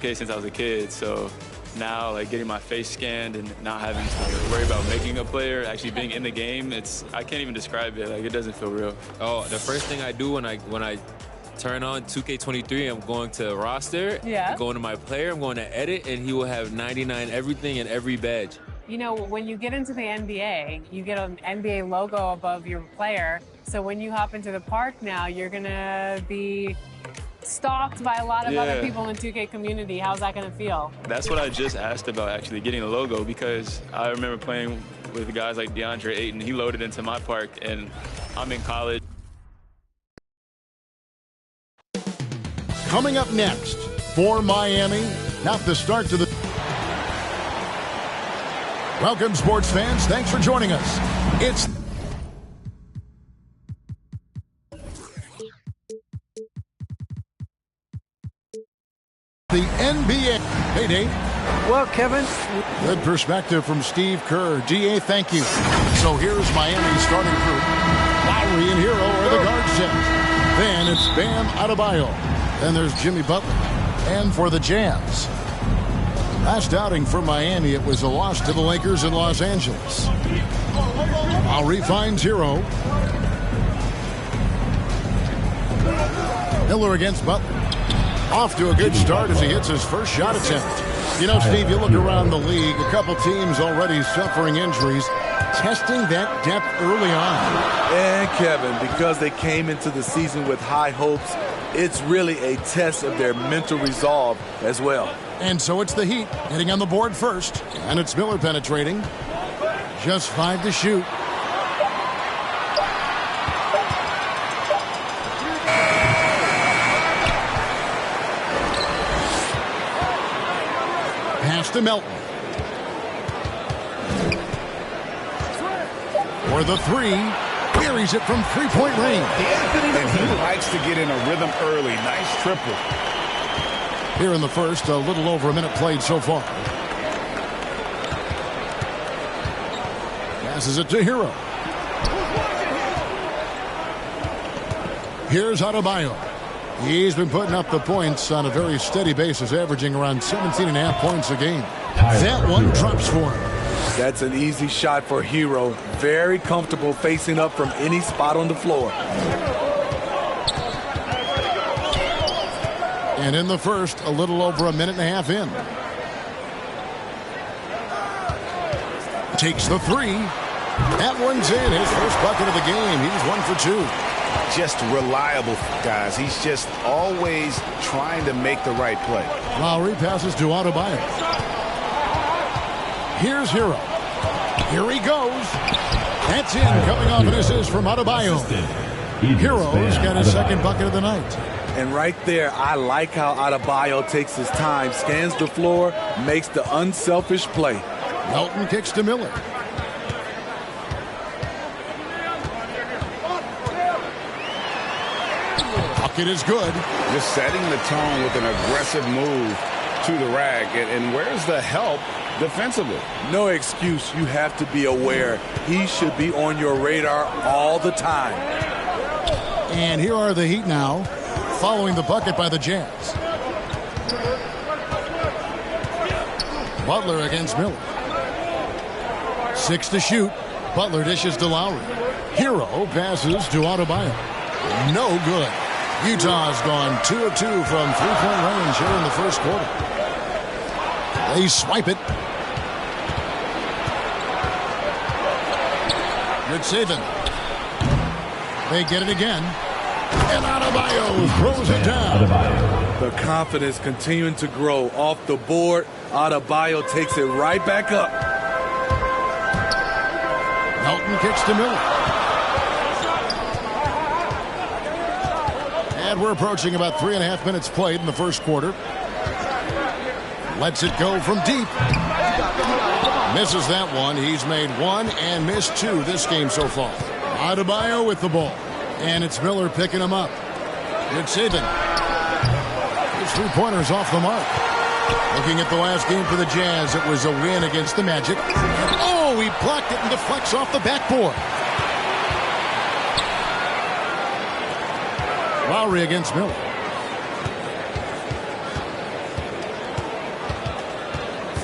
Okay, since I was a kid, so now like getting my face scanned and not having to worry about making a player, actually being in the game, I can't even describe it. Like, it doesn't feel real. Oh, the first thing I do when I turn on 2K23, I'm going to roster, I'm going to my player, I'm going to edit, and he will have 99 everything and every badge. You know, when you get into the NBA, you get an NBA logo above your player. So when you hop into the park now, you're going to be stalked by a lot of other people in the 2K community. How's that going to feel? That's what I just asked about, actually, getting a logo, because I remember playing with guys like DeAndre Ayton. He loaded into my park, and I'm in college. Coming up next, for Miami, not the start to the... Welcome, sports fans. Thanks for joining us. It's... the NBA. Hey, Dave. Well, Kevin. Good perspective from Steve Kerr. DA, thank you. So here's Miami's starting group. Lowry and Hero are the guard set. Then it's Bam Adebayo. Then there's Jimmy Butler. And for the Jazz, last outing for Miami, it was a loss to the Lakers in Los Angeles. Lowry finds Hero. Miller against Butler. Off to a good start as he hits his first shot attempt. You know, Steve, you look around the league, a couple teams already suffering injuries, testing that depth early on. And Kevin, because they came into the season with high hopes, it's really a test of their mental resolve as well. And so it's the Heat getting on the board first, and it's Miller penetrating. Just 5 to shoot. Pass to Melton. For the three, carries it from three-point range. And he likes to get in a rhythm early. Nice triple. Here in the first, a little over a minute played so far. Passes it to Hero. Here's Adebayo. He's been putting up the points on a very steady basis, averaging around 17.5 points a game. That one drops for him. That's an easy shot for Hero. Very comfortable facing up from any spot on the floor. And in the first, a little over a minute and a half in. Takes the three. That one's in. His first bucket of the game. He's 1 for 2. Just reliable, guys. He's just always trying to make the right play. Lowry passes to Adebayo. Here's Hero. Here he goes. That's in. Coming off an assist from Adebayo. Hero's got his second bucket of the night. And right there, I like how Adebayo takes his time, scans the floor, makes the unselfish play. Melton kicks to Miller. Bucket is good. Just setting the tone with an aggressive move to the rack. And where's the help defensively? No excuse. You have to be aware. He should be on your radar all the time. And here are the Heat now, following the bucket by the Jazz. Butler against Miller. 6 to shoot. Butler dishes to Lowry. Hero passes to Adebayo. No good. Utah's gone 2 of 2 from three-point range here in the first quarter. They swipe it. Good saving. They get it again. And Adebayo throws it down. The confidence continuing to grow off the board. Adebayo takes it right back up. Melton kicks to Miller. And we're approaching about 3.5 minutes played in the first quarter. Lets it go from deep. Misses that one. He's made 1 and missed 2 this game so far. Adebayo with the ball. And it's Miller picking him up. Good saving. His three-pointer's off the mark. Looking at the last game for the Jazz, it was a win against the Magic. Oh, he blocked it and deflects off the backboard. Lowry against Miller.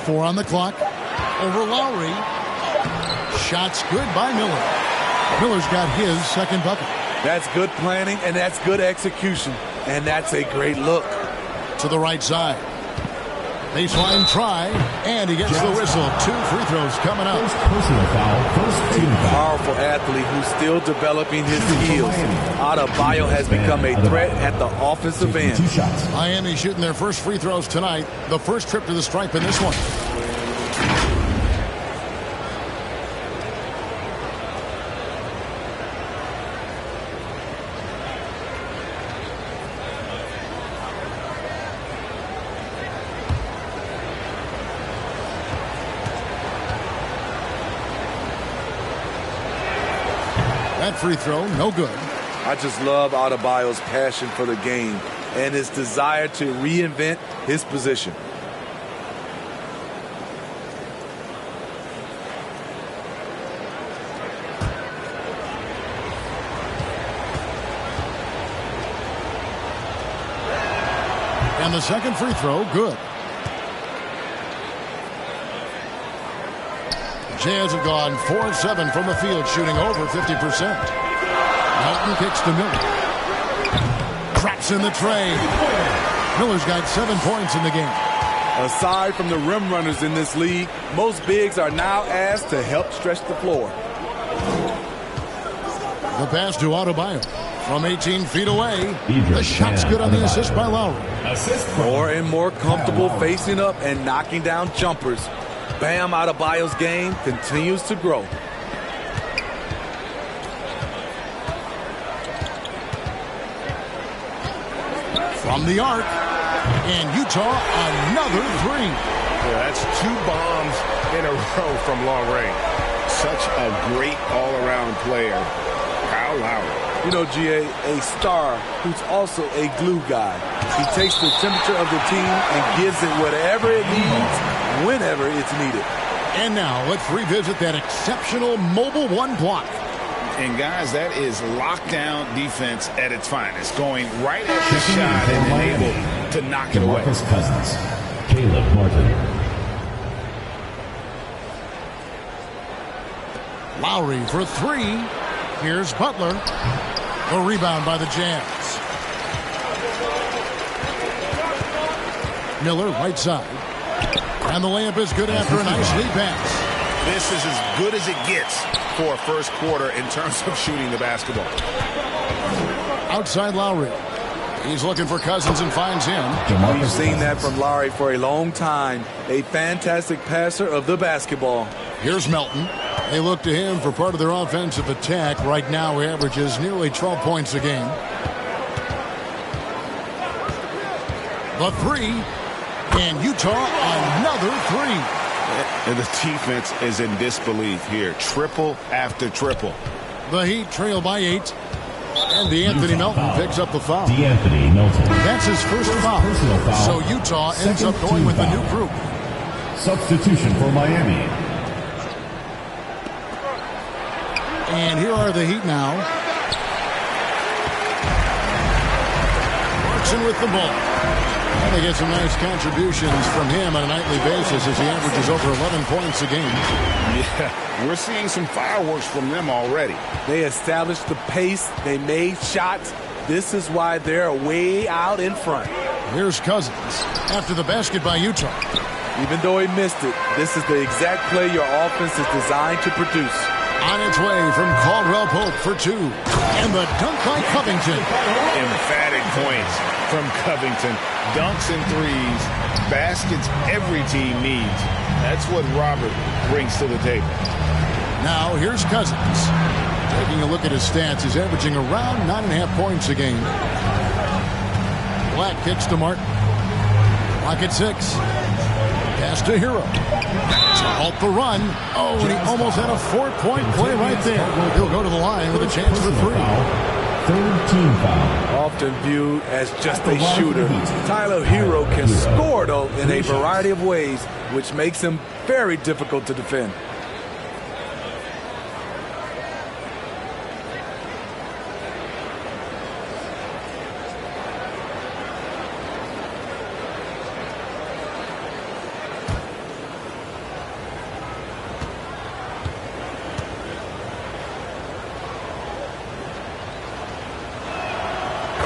4 on the clock. Over Lowry. Shots good by Miller. Miller's got his second bucket. That's good planning, and that's good execution. And that's a great look. To the right side. Baseline try, and he gets the whistle. 2 free throws coming up. Personal foul, first team foul. Powerful athlete who's still developing his skills. Adebayo has become a threat at the offensive end. Miami shooting their first free throws tonight. The first trip to the stripe in this one. That free throw, no good. I just love Adebayo's passion for the game and his desire to reinvent his position. And the second free throw, good. Jazz have gone 4 of 7 from the field, shooting over 50%. Melton kicks to Miller. Traps in the tray. Miller's got 7 points in the game. Aside from the rim runners in this league, most bigs are now asked to help stretch the floor. The pass to Adebayo. From 18 feet away. The shot's good on the assist by Lowry. More and more comfortable facing up and knocking down jumpers. Bam Adebayo's game continues to grow. From the arc. And Utah, another 3. Yeah, that's 2 bombs in a row from long range. Such a great all-around player. Kyle Lowry. You know, GA, a star who's also a glue guy. He takes the temperature of the team and gives it whatever it needs, whenever it's needed. And now let's revisit that exceptional mobile 1 block. And guys, that is lockdown defense at its finest. Going right at the shot and able to knock it away. Cousins, Caleb Martin. Lowry for 3. Here's Butler. The rebound by the Jazz. Miller, right side. And the layup is good after a nice lead pass. This is as good as it gets for a first quarter in terms of shooting the basketball. Outside Lowry. He's looking for Cousins and finds him. We've seen that from Lowry for a long time. A fantastic passer of the basketball. Here's Melton. They look to him for part of their offensive attack. Right now, he averages nearly 12 points a game. The 3. And Utah, another 3. And the defense is in disbelief here. Triple after triple. The Heat trail by 8. And DeAnthony Melton picks up the foul. DeAnthony Melton. That's his first foul. So Utah ends up going with the new group. Substitution for Miami. And here are the Heat now. Clarkson with the ball. And they get some nice contributions from him on a nightly basis as he averages over 11 points a game. Yeah, we're seeing some fireworks from them already. They established the pace. They made shots. This is why they're way out in front. Here's Cousins after the basket by Utah. Even though he missed it, this is the exact play your offense is designed to produce. On its way from Caldwell Pope for 2. And the dunk by Covington. Emphatic points from Covington. Dunks and threes. Baskets every team needs. That's what Robert brings to the table. Now here's Cousins. Taking a look at his stats, he's averaging around 9.5 points a game. Black kicks to Martin. Clock at 6. Pass to Hero. To halt the run. Oh, and he almost had a 4-point play right there. He'll go to the line with a chance for 3. Third team foul. Often viewed as just a shooter, Tyler Hero can score, though, in a variety of ways, which makes him very difficult to defend.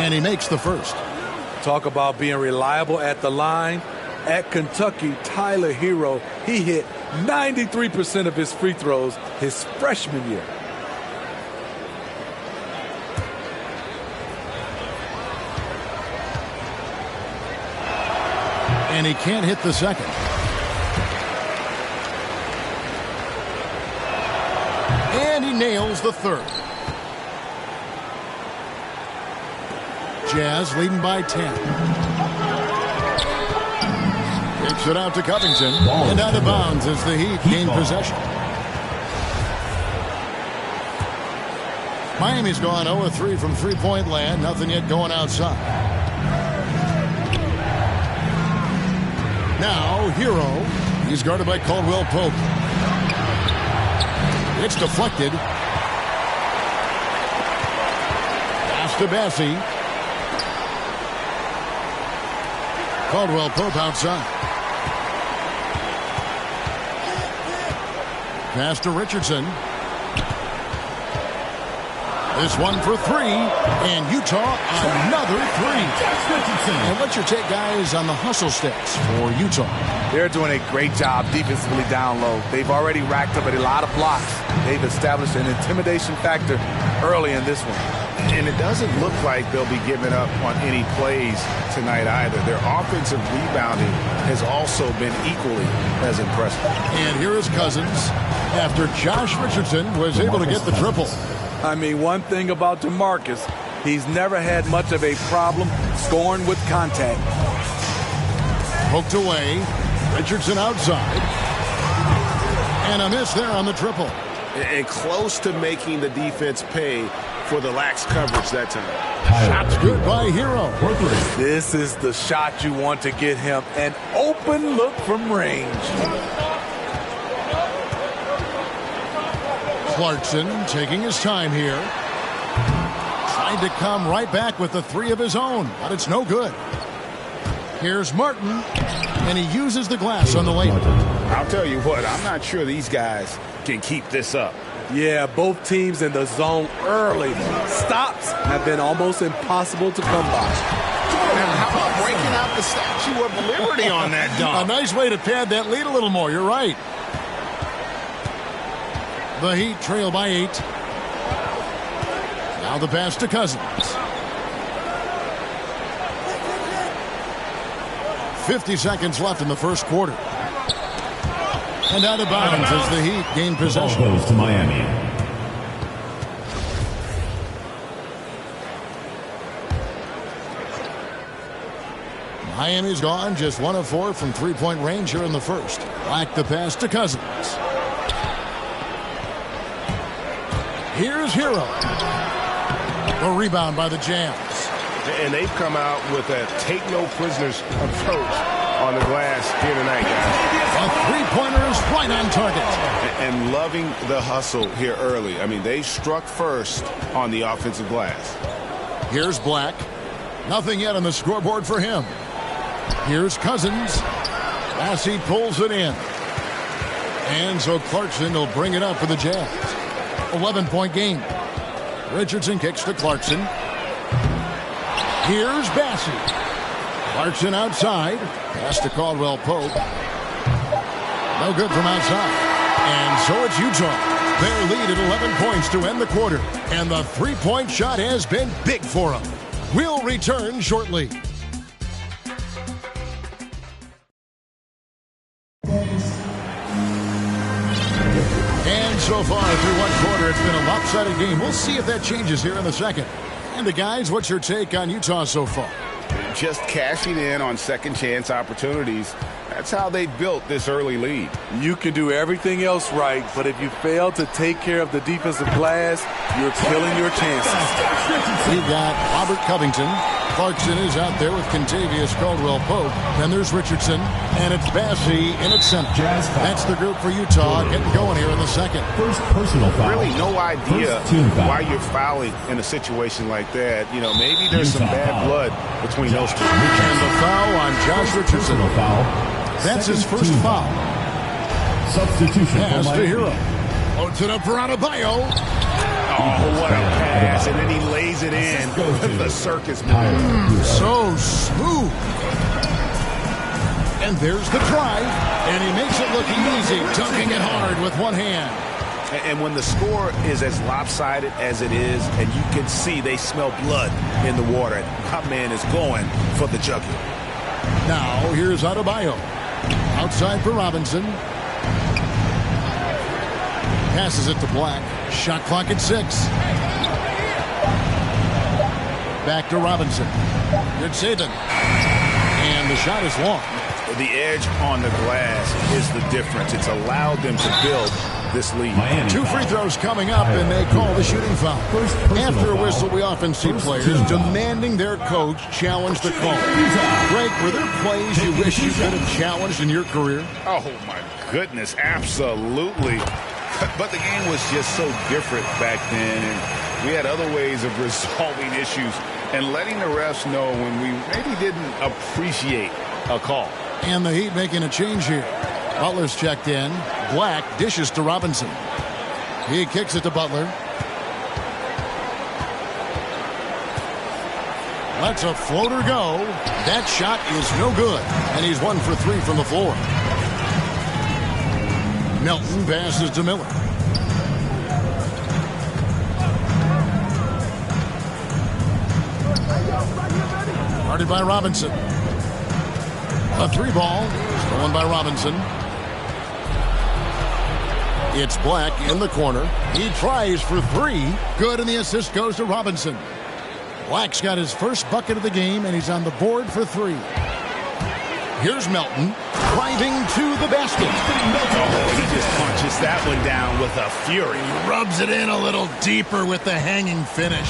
And he makes the first. Talk about being reliable at the line. At Kentucky, Tyler Hero, he hit 93% of his free throws his freshman year. And he can't hit the second. And he nails the third. Jazz leading by 10. Kicks it out to Covington. And out of bounds as the Heat gain possession. Miami's gone 0-3 from three-point land. Nothing yet going outside. Now, Hero. He's guarded by Caldwell Pope. It's deflected. Pass to Bassie. Caldwell Pope outside. Pass to Richardson. This one for three, and Utah another three. And what's your take, guys, on the hustle stats for Utah? They're doing a great job defensively down low. They've already racked up a lot of blocks. They've established an intimidation factor early in this one. And it doesn't look like they'll be giving up on any plays tonight either. Their offensive rebounding has also been equally as impressive. And here is Cousins after Josh Richardson was able to get the triple. I mean, one thing about DeMarcus, he's never had much of a problem scoring with contact. Poked away. Richardson outside. And a miss there on the triple. And close to making the defense pay for the lax coverage that time. Shot's good by Hero. This is the shot you want to get him. An open look from range. Clarkson taking his time here. Trying to come right back with the three of his own, but it's no good. Here's Martin, and he uses the glass on the lane. I'll tell you what, I'm not sure these guys can keep this up. Yeah, both teams in the zone early. Stops have been almost impossible to come by. Now, how about breaking out the Statue of Liberty on that dunk? A nice way to pad that lead a little more. You're right. The Heat trail by 8. Now the pass to Cousins. 50 seconds left in the first quarter. And out of bounds as the Heat gain possession. Ball goes to Miami. Miami's gone just 1 of 4 from three-point range here in the first. Black the pass to Cousins. Here's Hero. A rebound by the Jams. And they've come out with a take-no-prisoners approach on the glass here tonight, guys. A three-pointer is right on target. And loving the hustle here early. I mean, they struck first on the offensive glass. Here's Black. Nothing yet on the scoreboard for him. Here's Cousins. Bassie pulls it in. And so Clarkson will bring it up for the Jazz. 11-point game. Richardson kicks to Clarkson. Here's Bassie. Clarkson outside. Pass to Caldwell Pope. No good from outside. And so it's Utah. Their lead at 11 points to end the quarter. And the three-point shot has been big for them. We'll return shortly. And so far through one quarter, it's been a lopsided game. We'll see if that changes here in the second. And the guys, what's your take on Utah so far? Just cashing in on second chance opportunities. That's how they built this early lead. You can do everything else right, but if you fail to take care of the defensive glass, you're killing your chances. You've got Robert Covington. Clarkson is out there with Contavious Caldwell-Pope. Then there's Richardson, and it's Bassie in its center. That's the group for Utah getting going here in the second. First personal foul. Really no idea why you're fouling in a situation like that. You know, maybe there's some bad blood between those two. And the foul on Josh Richardson. That's his first foul. Substitution Pass for to Miami. Hero. Loads it up for Adebayo. Oh, what a pass, and then he lays it in with the circus move. So smooth. And there's the try, and he makes it look easy, dunking it hard with one hand. And when the score is as lopsided as it is, and you can see they smell blood in the water, my man is going for the jugular. Now, here's Adebayo. Outside for Robinson. Passes it to Black. Shot clock at 6. Back to Robinson. Good saving. And the shot is long. The edge on the glass is the difference. It's allowed them to build this lead. Miami 2 free throws coming up, and they call the shooting foul. After a whistle, we often see players demanding their coach challenge the call. Greg, were there plays you wish you could have challenged in your career? Oh, my goodness, absolutely. But the game was just so different back then, and we had other ways of resolving issues and letting the refs know when we maybe didn't appreciate a call. And the Heat making a change here. Butler's checked in. Black dishes to Robinson. He kicks it to Butler. Lets a floater go. That shot is no good. And he's 1 for 3 from the floor. Melton passes to Miller. Guarded by Robinson. A 3-ball. Stolen by Robinson. It's Black in the corner. He tries for 3. Good, and the assist goes to Robinson. Black's got his first bucket of the game, and he's on the board for 3. Here's Melton, driving to the basket. Oh, he just punches that one down with a fury. He rubs it in a little deeper with the hanging finish.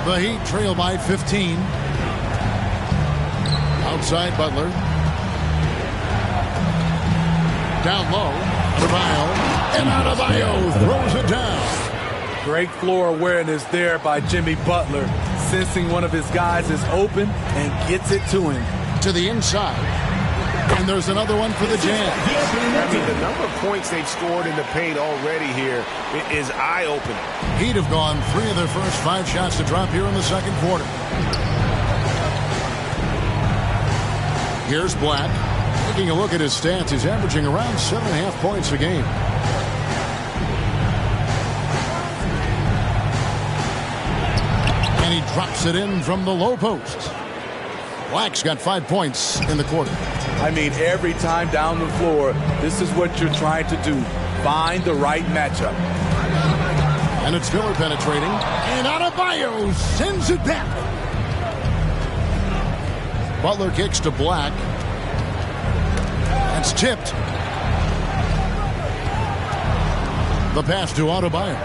The Heat trail by 15. Outside Butler. Down low, Adebayo. And Adebayo throws it down. Great floor awareness there by Jimmy Butler, sensing one of his guys is open and gets it to him. To the inside. And there's another one for the Jazz. I mean, the number of points they've scored in the paint already here is eye-opening. Heat have gone 3 of their first 5 shots to drop here in the second quarter. Here's Black. Taking a look at his stats, he's averaging around 7.5 points a game. And he drops it in from the low post. Black's got 5 points in the quarter. I mean, every time down the floor, this is what you're trying to do. Find the right matchup. And it's Miller penetrating. And Adebayo sends it back. Butler kicks to Black. That's tipped. The pass to Adebayo.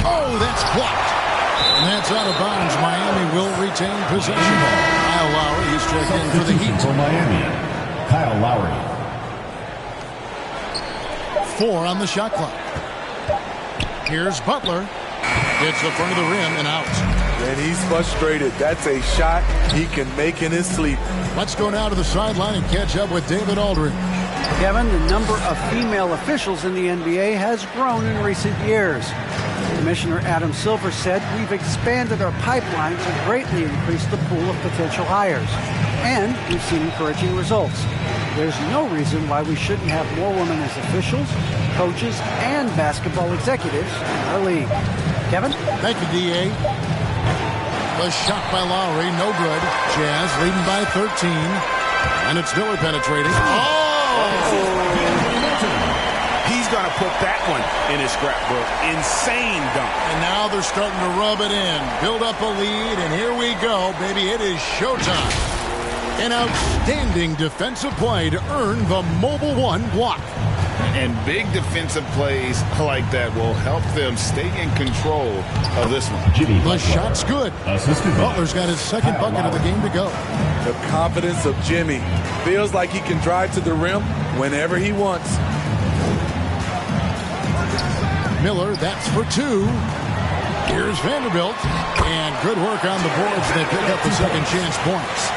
Oh, that's blocked. And that's out of bounds. Miami will retain possession. Kyle Lowry, he's checked in for the Heat. For Miami, Kyle Lowry. 4 on the shot clock. Here's Butler. Hits the front of the rim and out. And he's frustrated. That's a shot he can make in his sleep. Let's go now to the sideline and catch up with David Aldridge. Kevin, the number of female officials in the NBA has grown in recent years. Commissioner Adam Silver said, "We've expanded our pipeline to greatly increase the pool of potential hires. And we've seen encouraging results. There's no reason why we shouldn't have more women as officials, coaches, and basketball executives in our league." Kevin? Thank you, D.A. The shot by Lowry, no good. Jazz leading by 13. And it's Miller penetrating. He's going to put that one in his scrapbook. Insane dunk. And now they're starting to rub it in. Build up a lead, and here we go, baby. It is showtime. An outstanding defensive play to earn the Mobile One block. And big defensive plays like that will help them stay in control of this one. The shot's good. Butler's got his second bucket of the game to go. The confidence of Jimmy. Feels like he can drive to the rim whenever he wants. Miller, that's for 2. Here's Vanderbilt. And good work on the boards. They pick up the second chance points.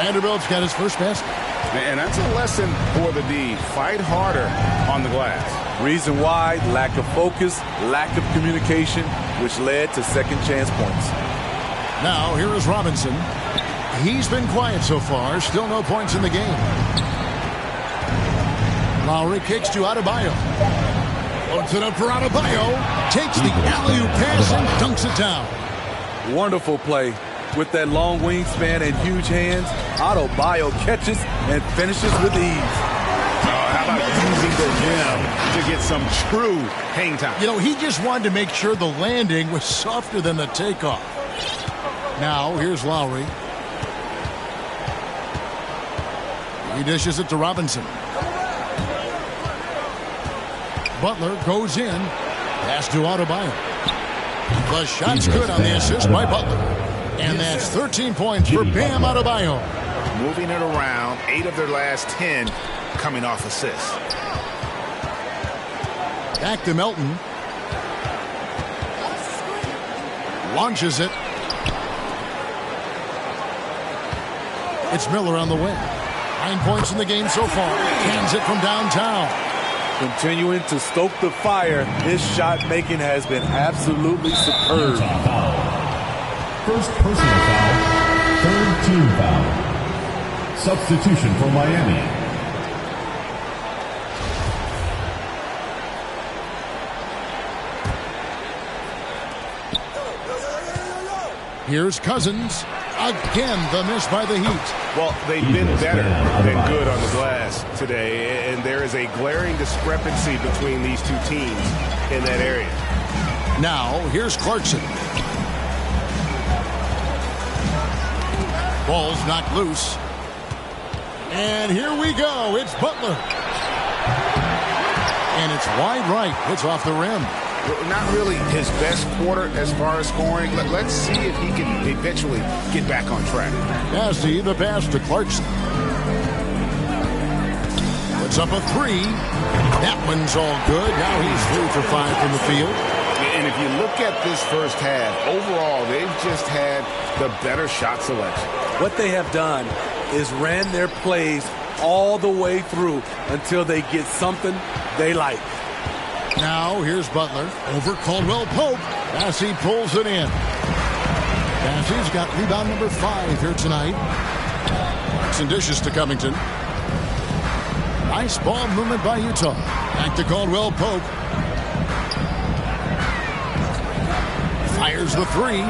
Vanderbilt's got his first basket. And that's a lesson for the D. Fight harder on the glass. Reason why, lack of focus, lack of communication, which led to second chance points. Now, here is Robinson. He's been quiet so far. Still no points in the game. Lowry kicks to Adebayo. Puts it up for Adebayo. Takes the alley-oop pass and dunks it down. Wonderful play. With that long wingspan and huge hands, Adebayo catches and finishes with ease. How about using the rim to get some true hang time? You know, he just wanted to make sure the landing was softer than the takeoff. Now, here's Lowry. He dishes it to Robinson. Butler goes in. Pass to Adebayo. The shot's good on the assist by Butler. And that's 13 points for Bam Adebayo. Moving it around, 8 of their last 10 coming off assists. Back to Melton. Launches it. It's Miller on the wing. 9 points in the game so far. Cans it from downtown. Continuing to stoke the fire, his shot making has been absolutely superb. First personal foul, third team foul. Substitution for Miami. Here's Cousins. Again, the miss by the Heat. Well, they've been better than good on the glass today, and there is a glaring discrepancy between these two teams in that area. Now, here's Clarkson. Ball's knocked loose. And here we go. It's Butler. And it's wide right. It's off the rim. Not really his best quarter as far as scoring. Let's see if he can eventually get back on track. Nasty, the pass to Clarkson. Puts up a 3. That one's all good. Now he's 3 for 5 from the field. And if you look at this first half, overall, they've just had the better shot selection. What they have done is ran their plays all the way through until they get something they like. Now, here's Butler over Caldwell Pope. Bassey pulls it in. Bassey's got rebound number 5 here tonight. Some dishes to Covington. Nice ball movement by Utah. Back to Caldwell Pope. Fires the 3.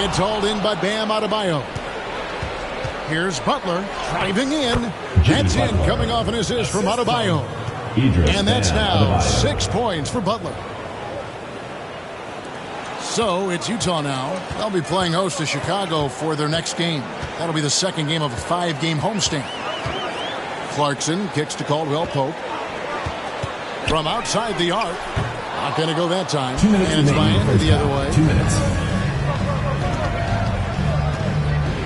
It's hauled in by Bam Adebayo. Here's Butler driving in. That's in, coming off an assist from Adebayo. And that's now 6 points for Butler. So it's Utah now. They'll be playing host to Chicago for their next game. That'll be the second game of a 5-game homestand. Clarkson kicks to Caldwell Pope. From outside the arc. Not going to go that time. 2 minutes and it's Miami the other way. 2 minutes.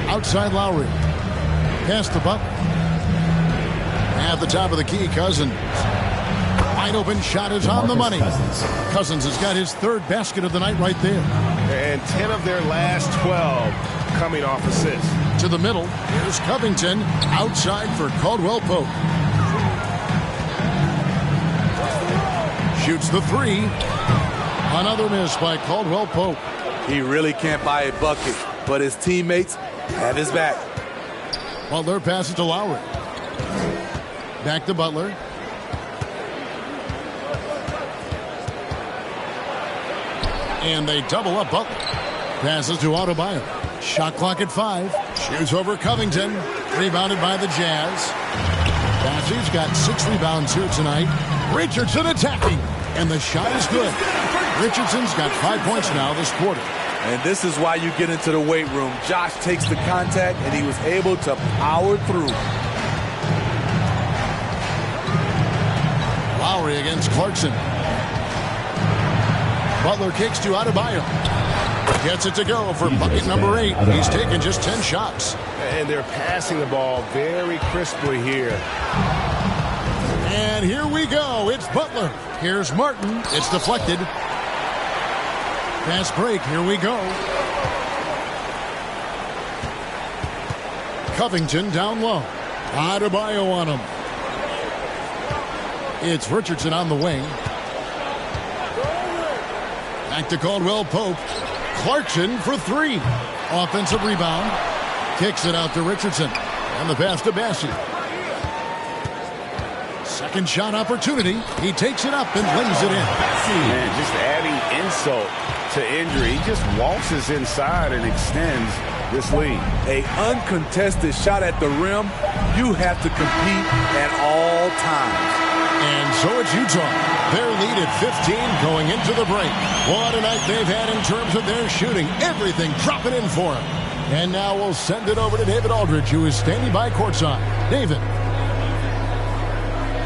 Outside Lowry. Pass to Butler. At the top of the key, Cousins. Wide open shot is on the money. Cousins has got his 3rd basket of the night right there. And 10 of their last 12 coming off assists. To the middle, here's Covington. Outside for Caldwell Pope. Shoots the 3. Another miss by Caldwell Pope. He really can't buy a bucket, but his teammates have his back. Butler passes to Lowry. Back to Butler. And they double up Butler. Passes to Adebayo. Shot clock at 5. Shoots over Covington. Rebounded by the Jazz. Bassey's got 6 rebounds here tonight. Richardson attacking. And the shot is good. Richardson's got 5 points now this quarter. And this is why you get into the weight room. Josh takes the contact, and he was able to power through. Lowry against Clarkson. Butler kicks to Adebayo. Gets it to go for bucket number 8. He's taken just 10 shots. And they're passing the ball very crisply here. And here we go. It's Butler. Here's Martin. It's deflected. Fast break. Here we go. Covington down low. Adebayo on him. It's Richardson on the wing. Back to Caldwell Pope. Clarkson for three. Offensive rebound. Kicks it out to Richardson. And the pass to Bassey. Second shot opportunity. He takes it up and lays it in. Man, just adding insult to injury. He just waltzes inside and extends this lead. A uncontested shot at the rim. You have to compete at all times. And so it's Utah. Their lead at 15 going into the break. What a night they've had in terms of their shooting. Everything dropping in for them. And now we'll send it over to David Aldridge, who is standing by courtside. David.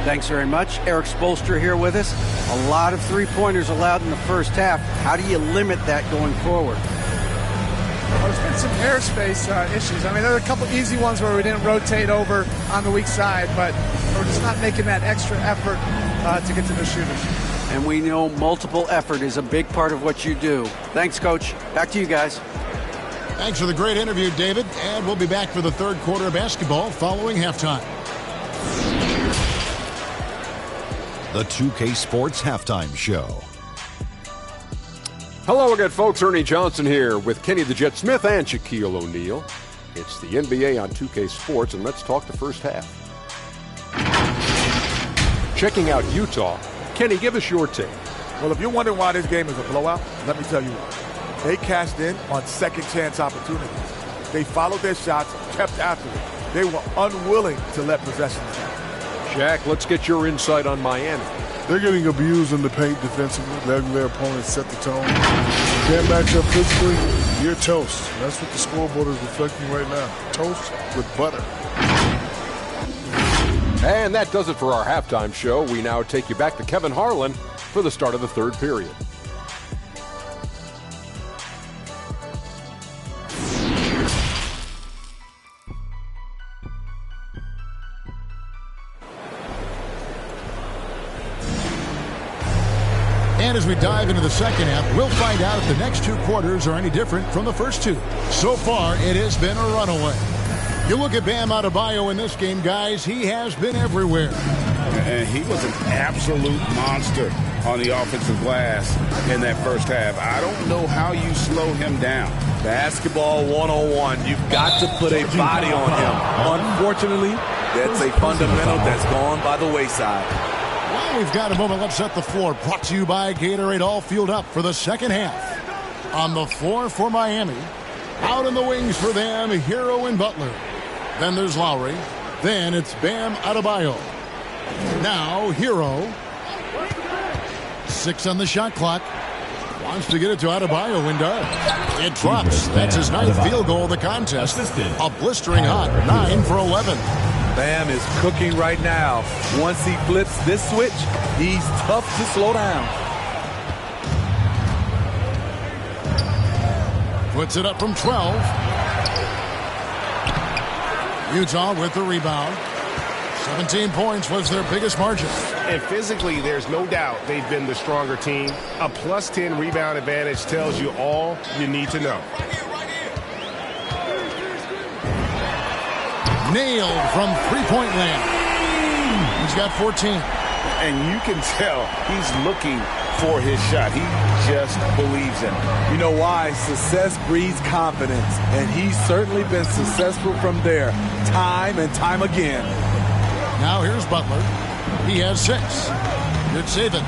Thanks very much. Eric Spoelstra here with us. A lot of three-pointers allowed in the first half. How do you limit that going forward? Well, there's been some airspace issues. I mean, there are a couple easy ones where we didn't rotate over on the weak side, but we're just not making that extra effort to get to the shooters. And we know multiple effort is a big part of what you do. Thanks, Coach. Back to you guys. Thanks for the great interview, David. And we'll be back for the third quarter of basketball following halftime. The 2K Sports Halftime Show. Hello again, folks. Ernie Johnson here with Kenny the Jet Smith and Shaquille O'Neal. It's the NBA on 2K Sports, and let's talk the first half. Checking out Utah. Kenny, give us your take. Well, if you're wondering why this game is a blowout, let me tell you why. They cashed in on second chance opportunities. They followed their shots, kept after it. They were unwilling to let possessions happen. Jack, let's get your insight on Miami. They're getting abused in the paint defensively, letting their opponents set the tone. Can't match up physically, you're toast. That's what the scoreboard is reflecting right now. Toast with butter. And that does it for our halftime show. We now take you back to Kevin Harlan for the start of the third period. And as we dive into the second half, we'll find out if the next two quarters are any different from the first two. So far, it has been a runaway. You look at Bam Adebayo in this game, guys, he has been everywhere. And he was an absolute monster on the offensive glass in that first half. I don't know how you slow him down. Basketball 101. You've got to put a body on him. Unfortunately, that's a fundamental that's gone by the wayside. Well, we've got a moment. Let's set the floor. Brought to you by Gatorade. All fueled up for the second half. On the floor for Miami. Out in the wings for them, Hero and Butler. Then there's Lowry. Then it's Bam Adebayo. Now Hero. 6 on the shot clock. Wants to get it to Adebayo and does. It drops. That's his 9th field goal of the contest. A blistering hot 9 for 11. Bam is cooking right now. Once he flips this switch, he's tough to slow down. Puts it up from 12. Utah with the rebound. 17 points was their biggest margin. And physically, there's no doubt they've been the stronger team. A plus 10 rebound advantage tells you all you need to know. Nailed from three-point land. He's got 14. And you can tell he's looking for his shot. He just believes in it. You know why? Success breeds confidence. And he's certainly been successful from there time and time again. Now here's Butler. He has 6. Good saving.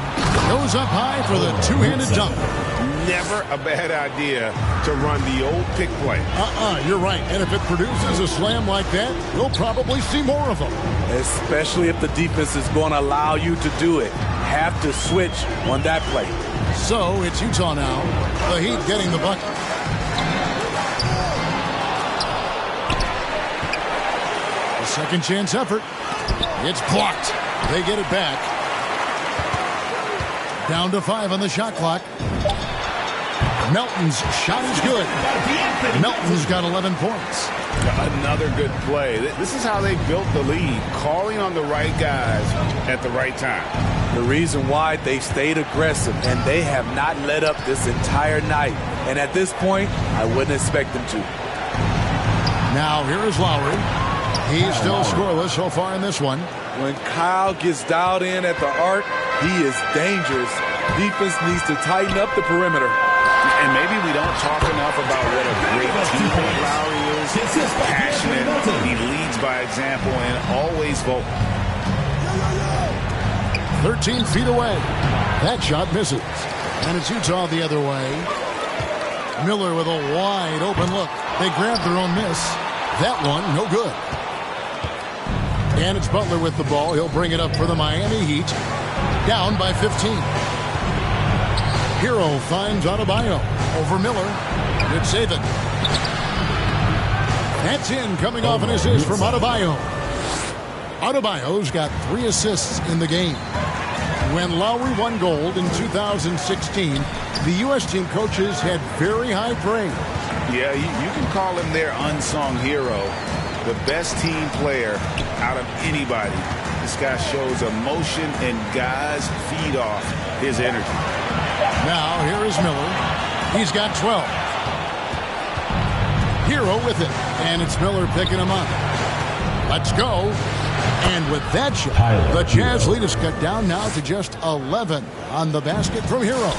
Goes up high for the two-handed dunk. Never a bad idea to run the old pick play. You're right. And if it produces a slam like that, we'll probably see more of them. Especially if the defense is going to allow you to do it. Have to switch on that play. So it's Utah now. The Heat getting the bucket. A second chance effort. It's blocked. They get it back. Down to 5 on the shot clock. Melton's shot is good. Melton's got 11 points. Another good play. This is how they built the lead, calling on the right guys at the right time. The reason why they stayed aggressive, and they have not let up this entire night. And at this point, I wouldn't expect them to. Now here is Lowry. He's still scoreless so far in this one. When Kyle gets dialed in at the arc, he is dangerous. Defense needs to tighten up the perimeter. And maybe we don't talk enough about what a great teammate Lowry is. He's passionate, he leads by example, and always vocal. 13 feet away. That shot misses. And it's Utah the other way. Miller with a wide open look. They grab their own miss. That one, no good. And it's Butler with the ball. He'll bring it up for the Miami Heat. Down by 15. Hero finds Adebayo over Miller. Good saving. That's in, coming off an assist from Adebayo. Adebayo's got 3 assists in the game. When Lowry won gold in 2016, the U.S. team coaches had very high praise. Yeah, you can call him their unsung hero. The best team player out of anybody. This guy shows emotion, and guys feed off his energy. Now, here is Miller. He's got 12. Hero with it. And it's Miller picking him up. Let's go. And with that shot, the Jazz lead is cut down now to just 11 on the basket from Hero.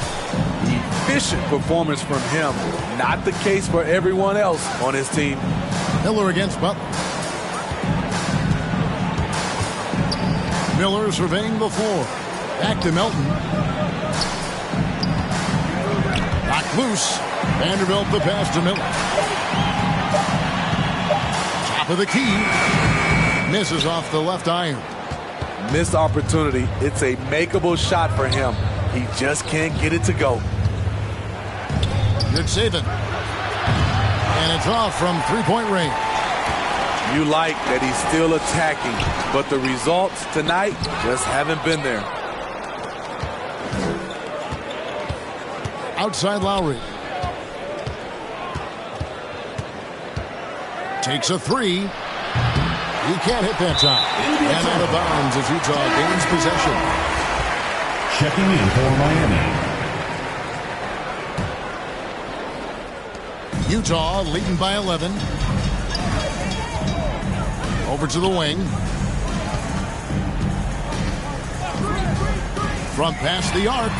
Efficient performance from him. Not the case for everyone else on his team. Miller against Butler. Miller surveying the floor. Back to Melton. Knocked loose. Vanderbilt the pass to Miller. Top of the key. Misses off the left iron. Missed opportunity. It's a makeable shot for him. He just can't get it to go. Good saving. And it's off from three-point range. You like that he's still attacking, but the results tonight just haven't been there. Outside Lowry. Takes a 3. He can't hit that time. And out of bounds as Utah gains possession. Checking in for Miami. Utah leading by 11. Over to the wing. Front past the arc.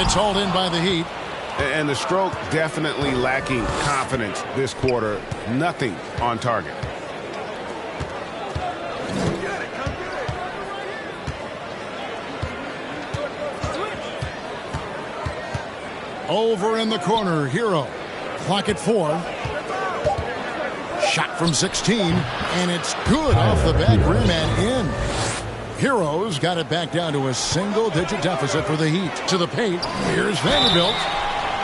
It's hauled in by the Heat. And the stroke definitely lacking confidence this quarter. Nothing on target. Over in the corner, Hero. Clock at 4. Shot from 16, and it's good off the back rim and in. Hero's got it back down to a single-digit deficit for the Heat. To the paint, here's Vanderbilt.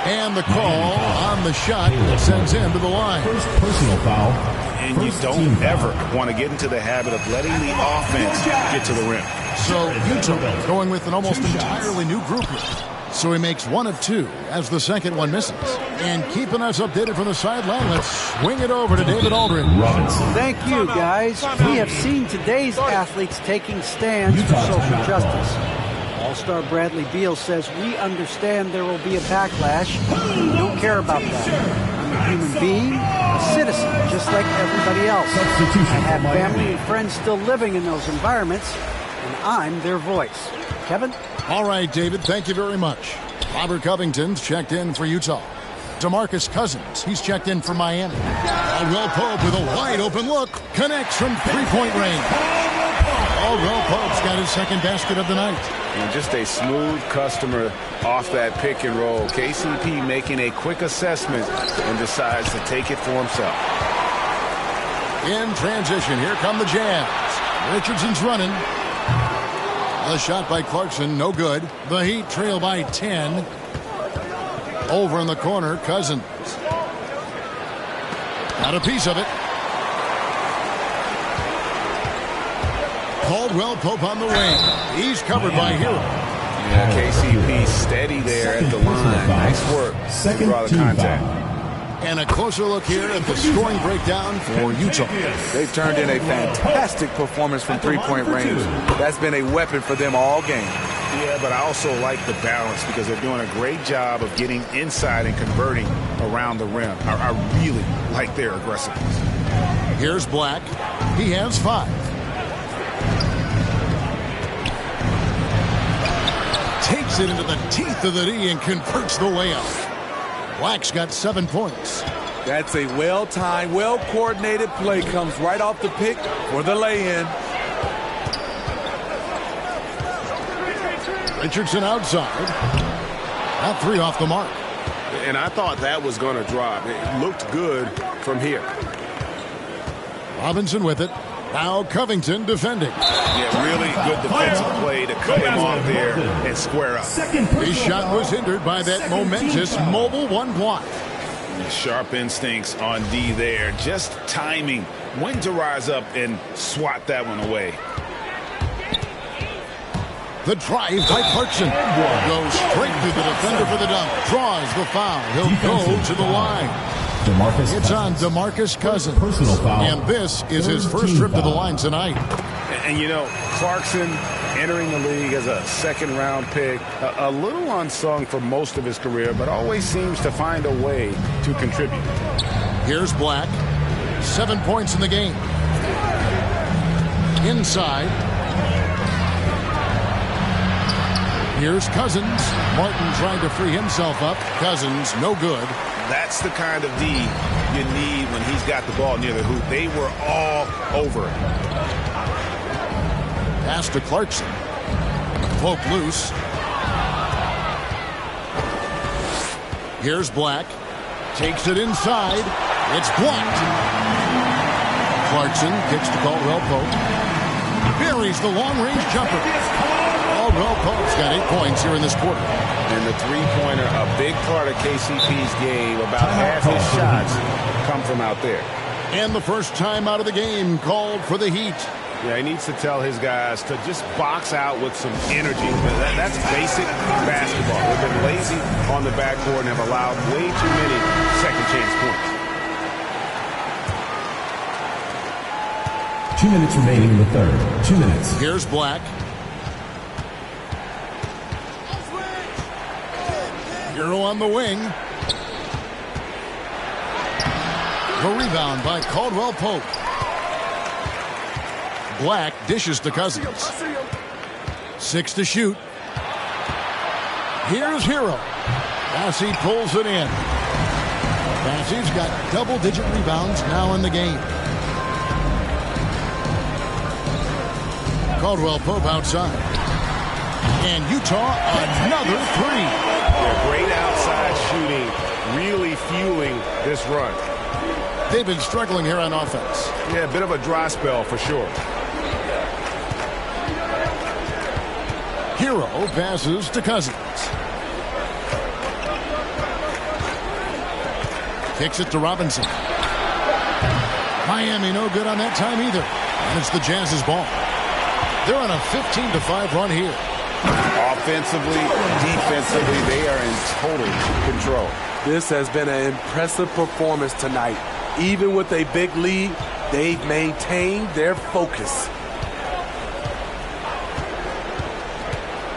And the call on the shot that sends him to the line. First personal foul. And you don't ever want to get into the habit of letting the offense get to the rim. So Utah going with an almost entirely new group here. So he makes 1 of 2 as the second one misses. And keeping us updated from the sideline, let's swing it over to David Aldridge. Thank you, guys. We have seen today's athletes taking stands for social justice. All-star Bradley Beal says, we understand there will be a backlash. We don't care about that. I'm a human being, a citizen, just like everybody else. I have family and friends still living in those environments, and I'm their voice. Kevin? All right, David, thank you very much. Robert Covington's checked in for Utah. DeMarcus Cousins, he's checked in for Miami. Caldwell Pope with a wide open look, connects from three-point range. Caldwell Pope's got his second basket of the night. And just a smooth customer off that pick and roll. KCP making a quick assessment and decides to take it for himself. In transition, here come the Jazz. Richardson's running. A shot by Clarkson, no good. The Heat trail by 10. Over in the corner, Cousins. Got a piece of it. Caldwell Pope on the wing. He's covered by Hero. Yeah, KCP steady there at the line. Nice work. Second draw the contact. And a closer look here at the scoring breakdown for Utah. They've turned in a fantastic performance from three-point range. That's been a weapon for them all game. Yeah, but I also like the balance because they're doing a great job of getting inside and converting around the rim. I really like their aggressiveness. Here's Black. He has 5. Takes it into the teeth of the D and converts the layup. Black's got 7 points. That's a well-timed, well-coordinated play. Comes right off the pick for the lay-in. Richardson outside. That 3 off the mark. And I thought that was going to drop. It looked good from here. Robinson with it. Now Covington defending. Yeah, really good defensive play to cut him off there and square up. His shot was hindered by that momentous mobile 1 block. Sharp instincts on D there. Just timing when to rise up and swat that one away. The drive by Clarkson goes straight through the defender for the dunk. Draws the foul. He'll go to the line. It's on DeMarcus Cousins. Personal foul. And this is his first trip to the line tonight. And you know, Clarkson entering the league as a second-round pick, a little unsung for most of his career, but always seems to find a way to contribute. Here's Black. 7 points in the game. Inside. Here's Cousins. Martin trying to free himself up. Cousins, no good. That's the kind of D you need when he's got the ball near the hoop. They were all over it. Pass to Clarkson. Poke loose. Here's Black. Takes it inside. It's blocked. Clarkson kicks to Caldwell Pope. Buries the long-range jumper. Caldwell Pope's got 8 points here in this quarter. And the three-pointer, a big part of KCP's game. About half his shots come from out there. And the first time out of the game called for the Heat. Yeah, he needs to tell his guys to just box out with some energy. That's basic basketball. They've been lazy on the backcourt and have allowed way too many second-chance points. 2 minutes remaining in the third. 2 minutes. Here's Black. Hero on the wing. The rebound by Caldwell Pope. Black dishes to Cousins. 6 to shoot. Here's Hero. Bassey pulls it in. Bassey's got double-digit rebounds now in the game. Caldwell Pope outside. And Utah, another 3. Yeah, great outside shooting, really fueling this run. They've been struggling here on offense. Yeah, a bit of a dry spell for sure. Hero passes to Cousins. Kicks it to Robinson. Miami no good on that time either. And it's the Jazz's ball. They're on a 15-5 run here. Offensively, defensively, they are in total control. This has been an impressive performance tonight. Even with a big lead, they've maintained their focus.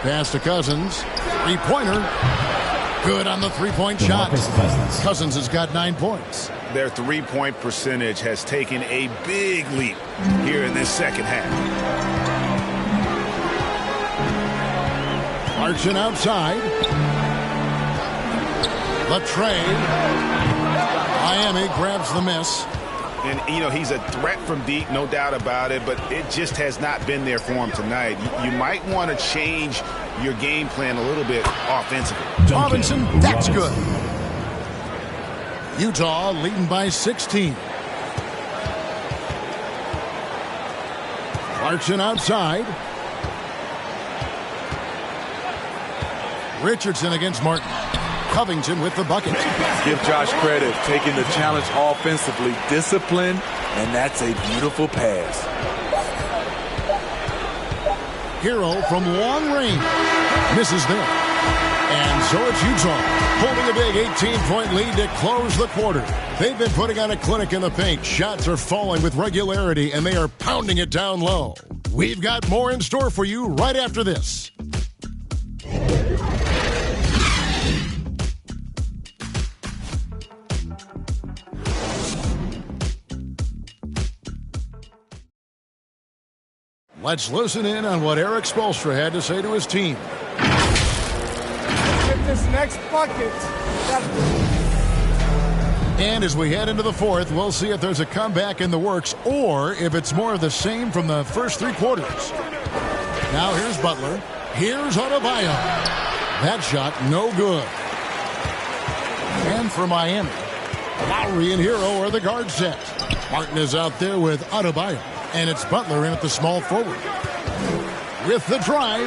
Pass to Cousins. Three-pointer. Good on the three-point shot. Cousins has got 9 points. Their three-point percentage has taken a big leap here in this second half. Clarkson outside. The tray. Miami grabs the miss. And, you know, he's a threat from deep, no doubt about it, but it just has not been there for him tonight. You might want to change your game plan a little bit offensively. Robinson, that's good. Utah leading by 16. Clarkson outside. Richardson against Martin. Covington with the bucket. Give Josh credit, taking the challenge offensively, discipline, and that's a beautiful pass. Hero from long range. Misses there. And so it's Utah holding a big 18-point lead to close the quarter. They've been putting on a clinic in the paint. Shots are falling with regularity, and they are pounding it down low. We've got more in store for you right after this. Let's listen in on what Eric Spoelstra had to say to his team. Get this next bucket. And as we head into the fourth, we'll see if there's a comeback in the works or if it's more of the same from the first 3 quarters. Now here's Butler. Here's Adebayo. That shot, no good. And for Miami, Lowry and Hero are the guard set. Martin is out there with Adebayo. And it's Butler in at the small forward. With the drive.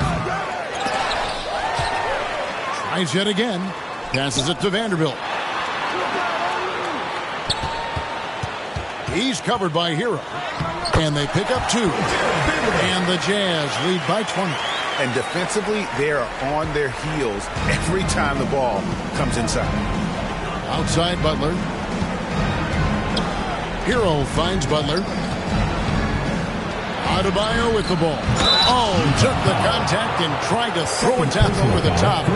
Tries yet again. Passes it to Vanderbilt. He's covered by Hero. And they pick up 2. And the Jazz lead by 20. And defensively, they are on their heels every time the ball comes inside. Outside Butler. Hero finds Butler. Adebayo with the ball. Oh, took the contact and tried to throw it down over the top.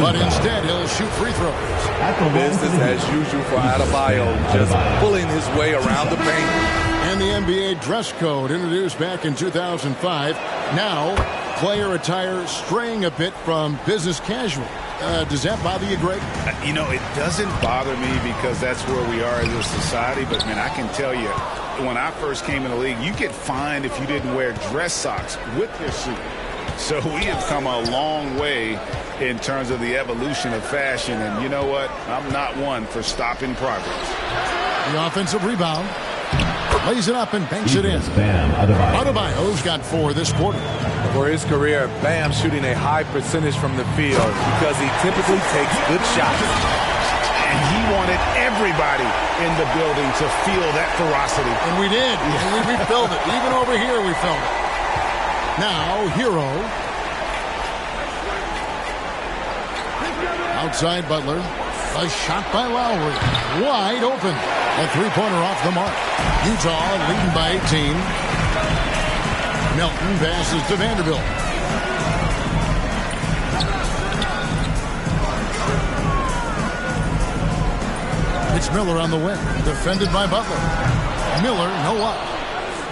But instead, he'll shoot free throws. Business as usual for Adebayo, just pulling his way around the paint. And the NBA dress code introduced back in 2005. Now, player attire straying a bit from business casual. Does that bother you, Greg? You know, it doesn't bother me because that's where we are as a society. But, man, I can tell you, when I first came in the league, you get fined if you didn't wear dress socks with your suit. So we have come a long way in terms of the evolution of fashion. And you know what? I'm not one for stopping progress. The offensive rebound. Lays it up and banks it in. Adebayo's got 4 this quarter. For his career, Bam shooting a high percentage from the field because he typically takes good shots. And he wanted everybody in the building to feel that ferocity. And we did. Yeah. We felt it. Even over here, we felt it. Now, Hero. Outside Butler. A shot by Lowry. Wide open. A 3-pointer off the mark. Utah leading by 18. Melton passes to Vanderbilt. It's Miller on the wing. Defended by Butler. Miller, no luck.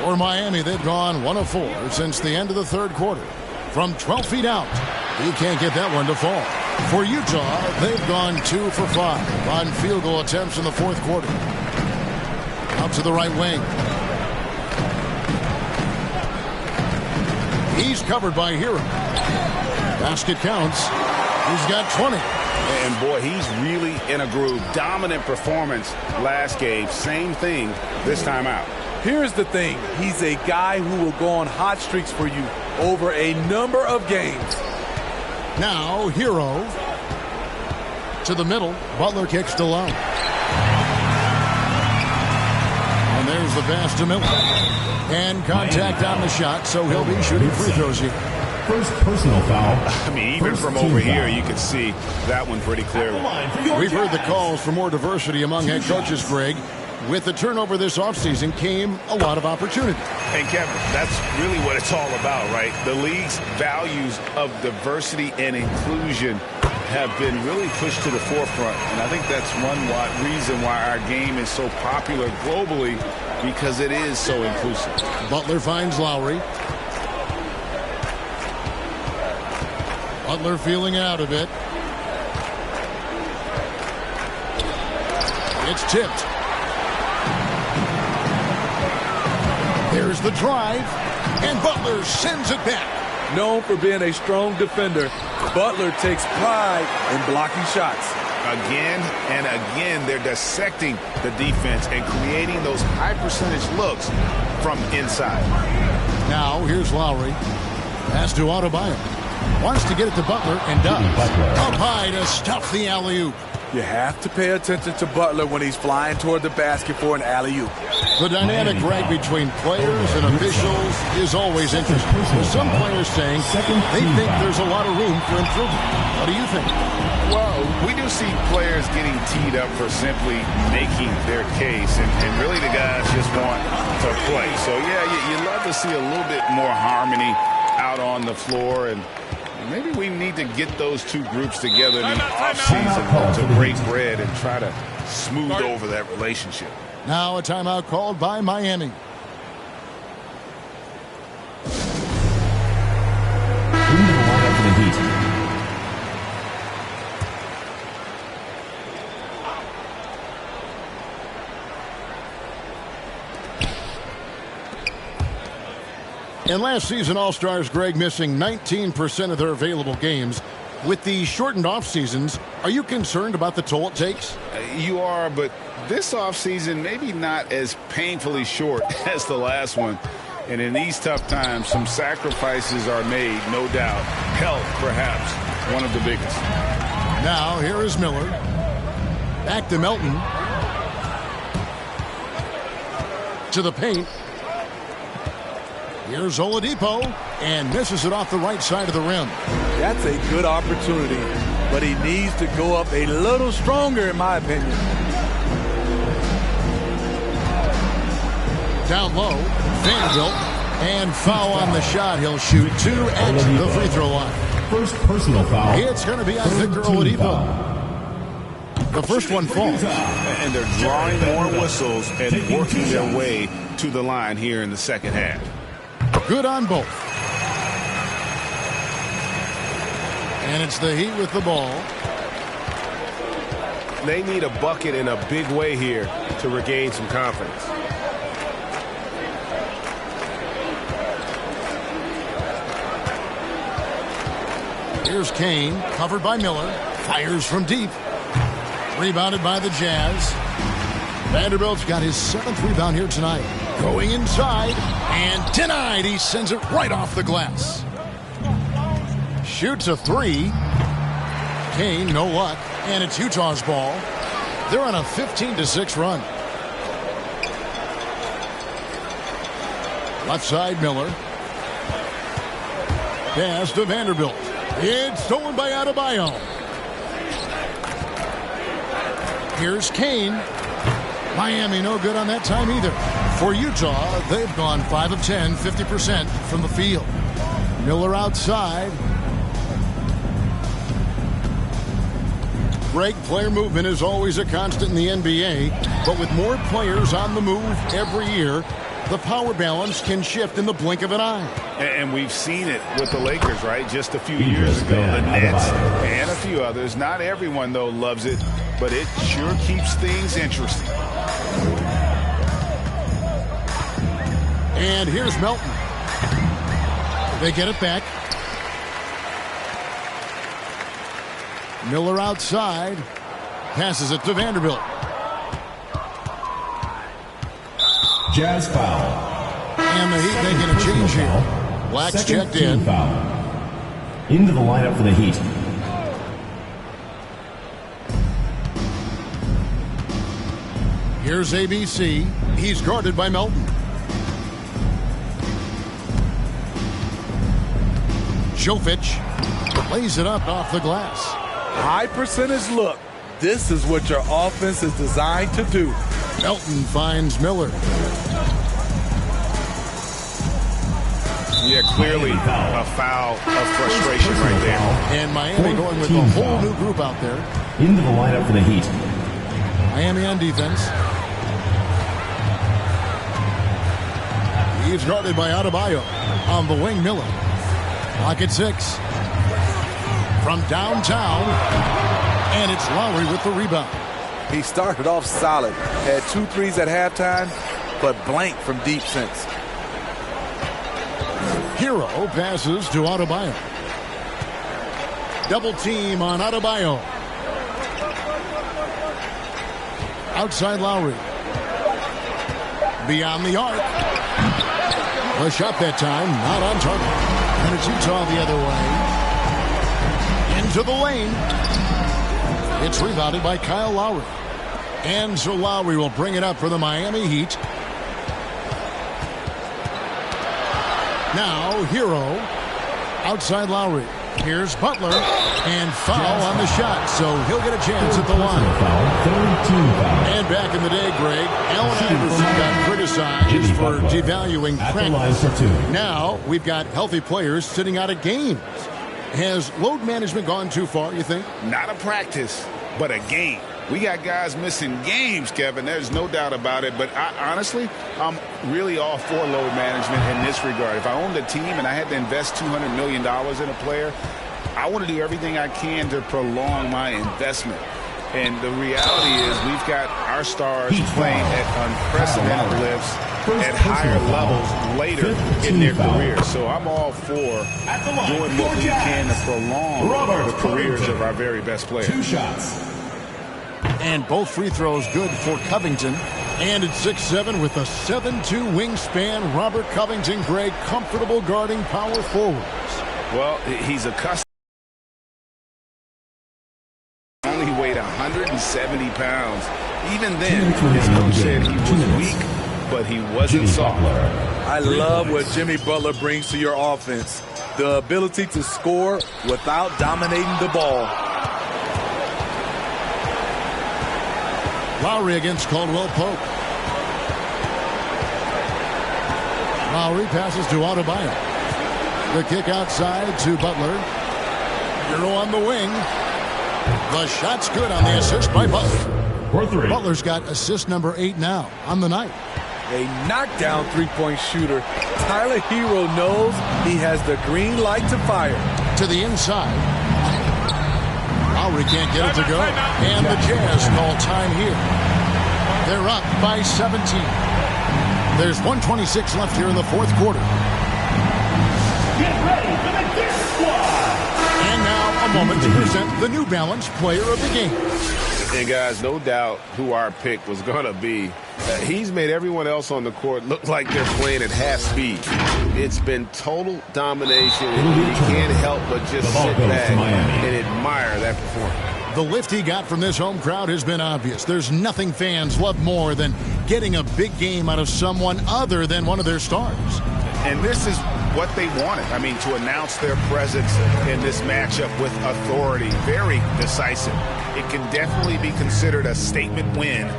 For Miami, they've gone 1 of 4 since the end of the 3rd quarter. From 12 feet out, he can't get that one to fall. For Utah, they've gone 2 for 5 on field goal attempts in the 4th quarter. Out to the right wing. He's covered by Hero. Basket counts. He's got 20. And boy, he's really in a groove. Dominant performance last game. Same thing this time out. Here's the thing. He's a guy who will go on hot streaks for you over a number of games. Now, Hero to the middle. Butler kicks to Lowry. And there's the pass to Miller. And contact on the shot, so he'll be shooting free throws here. First personal foul. I mean, even from over here, you can see that one pretty clearly. We've heard the calls for more diversity among head coaches, Greg. With the turnover this offseason came a lot of opportunity. And Kevin, that's really what it's all about, right? The league's values of diversity and inclusion have been really pushed to the forefront. And I think that's one reason why our game is so popular globally, because it is so inclusive. Butler finds Lowry. Butler feeling out a bit. It's tipped. There's the drive, and Butler sends it back. Known for being a strong defender, Butler takes pride in blocking shots. Again and again, they're dissecting the defense and creating those high-percentage looks from inside. Now, here's Lowry. Pass to Adebayo. Wants to get it to Butler, and does. Up high to stuff the alley-oop. You have to pay attention to Butler when he's flying toward the basket for an alley-oop. The dynamic right between players and officials is always interesting. With some players saying they think there's a lot of room for improvement. What do you think? Well, we do see players getting teed up for simply making their case, and really the guys just want to play. So, yeah, you love to see a little bit more harmony out on the floor, and maybe we need to get those two groups together in the offseason to break bread and try to smooth over that relationship. Now a timeout called by Miami. And last season, All-Stars Greg missing 19% of their available games. With the shortened off seasons, are you concerned about the toll it takes? You are, but this offseason maybe not as painfully short as the last one. And in these tough times, some sacrifices are made, no doubt. Health, perhaps, one of the biggest. Now, here is Miller. Back to Melton. To the paint. Here's Oladipo, and misses it off the right side of the rim. That's a good opportunity, but he needs to go up a little stronger, in my opinion. Down low, Vanderbilt, and foul on the shot. He'll shoot 2 at the free throw line. First personal foul. It's going to be on Victor Oladipo. The first one falls. And they're drawing more whistles and working their way to the line here in the second half. Good on both. And it's the Heat with the ball. They need a bucket in a big way here to regain some confidence. Here's Kane, covered by Miller. Fires from deep. Rebounded by the Jazz. Vanderbilt's got his 7th rebound here tonight. Going inside and denied. He sends it right off the glass. Shoots a 3. Kane, no luck. And it's Utah's ball. They're on a 15-6 run. Left side, Miller. Pass to Vanderbilt. It's stolen by Adebayo. Here's Kane. Miami no good on that time either. For Utah, they've gone 5 of 10, 50% from the field. Miller outside. Greg, player movement is always a constant in the NBA, but with more players on the move every year, the power balance can shift in the blink of an eye. And we've seen it with the Lakers, right? Just a few years ago, the Nets and a few others. Not everyone, though, loves it, but it sure keeps things interesting. And here's Melton. They get it back. Miller outside. Passes it to Vanderbilt. Jazz foul. And the Heat making a change here. Black's checked in. Foul. Into the lineup for the Heat. Here's ABC. He's guarded by Melton. Jovic lays it up off the glass. High percentage look. This is what your offense is designed to do. Melton finds Miller. Yeah, clearly a foul of frustration right there. And Miami going with a whole new group out there. Into the lineup for the Heat. Miami on defense. He's guarded by Adebayo. On the wing, Miller. Pocket 6. From downtown. And it's Lowry with the rebound. He started off solid. Had 2 threes at halftime, but blank from deep since. Hero passes to Adebayo. Double team on Adebayo. Outside Lowry. Beyond the arc. A shot that time, not on target. And it's Utah the other way. Into the lane. It's rebounded by Kyle Lowry. And so Lowry will bring it up for the Miami Heat. Now, Hero. Outside Lowry. Here's Butler. And foul on the shot. So he'll get a chance at the line. And back in the day, Greg, Allen Iverson got criticized for devaluing practice. Now we've got healthy players sitting out of games. Has load management gone too far, you think? Not a practice, but a game. We got guys missing games, Kevin. There's no doubt about it. But honestly, I'm really all for load management in this regard. If I owned a team and I had to invest $200 million in a player, I want to do everything I can to prolong my investment. And the reality is we've got our stars playing at unprecedented lifts. at higher levels later in their career. So I'm all for doing what we can to prolong the careers of our very best players. 2 shots. And both free throws good for Covington. And it's 6'7" with a 7'2" wingspan. Robert Covington, Greg, comfortable guarding power forwards. Well, he's accustomed. Only weighed 170 pounds. Even then, his coach said he was weak, but he wasn't soft. I love what Jimmy Butler brings to your offense. The ability to score without dominating the ball. Lowry against Caldwell Pope. Lowry passes to Adebayo. The kick outside to Butler. Euro on the wing. The shot's good on the assist by Butler. For 3. Butler's got assist number 8 now on the night. A knockdown three-point shooter. Tyler Hero knows he has the green light to fire. To the inside. Lowry can't get it to go. And the Jazz call time here. They're up by 17. There's 1:26 left here in the fourth quarter. Get ready for the Dick Squad. And now a moment to present the New Balance Player of the Game. And guys, no doubt who our pick was going to be. He's made everyone else on the court look like they're playing at half speed. It's been total domination, and you can't help but just sit back and admire that performance. The lift he got from this home crowd has been obvious. There's nothing fans love more than getting a big game out of someone other than one of their stars. And this is what they wanted. I mean, to announce their presence in this matchup with authority. Very decisive. It can definitely be considered a statement win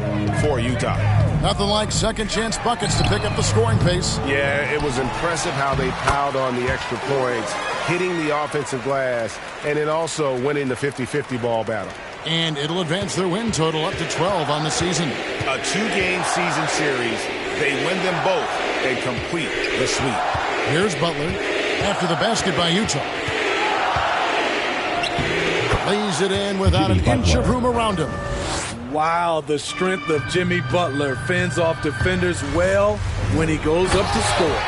for Utah. Nothing like second chance buckets to pick up the scoring pace. Yeah, it was impressive how they piled on the extra points, hitting the offensive glass, and then also winning the 50-50 ball battle. And it'll advance their win total up to 12 on the season. A 2-game season series. They win them both and complete the sweep. Here's Butler after the basket by Utah. Lays it in without an inch of room around him. Wow, the strength of Jimmy Butler fends off defenders well when he goes up to score.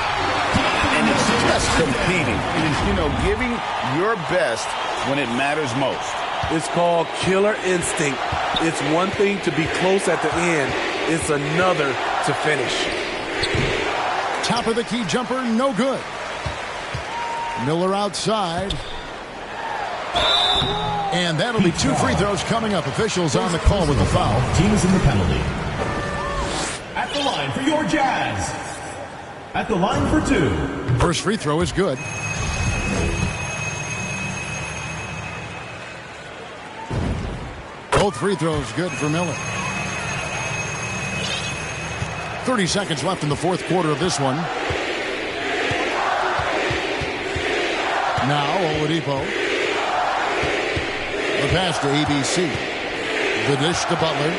And it's just competing. Giving your best when it matters most. It's called killer instinct. It's one thing to be close at the end. It's another to finish. Top of the key jumper, no good. Miller outside. And that'll be 2 free throws coming up. Officials on the call with the foul. Teams in the penalty. At the line for your Jazz. At the line for 2. First free throw is good. Both free throws good for Miller. 30 seconds left in the fourth quarter of this one. Now Oladipo. The pass to ABC. The dish to Butler.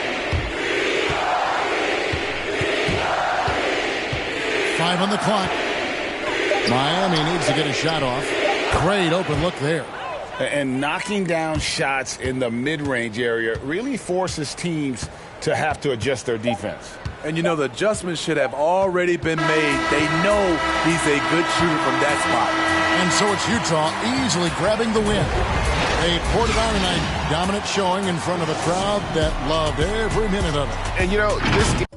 5 on the clock. Miami needs to get a shot off. Great open look there. And knocking down shots in the mid-range area really forces teams to have to adjust their defense. And the adjustments should have already been made. They know he's a good shooter from that spot. And so it's Utah easily grabbing the win. They poured it on in a dominant showing in front of a crowd that loved every minute of it. And this game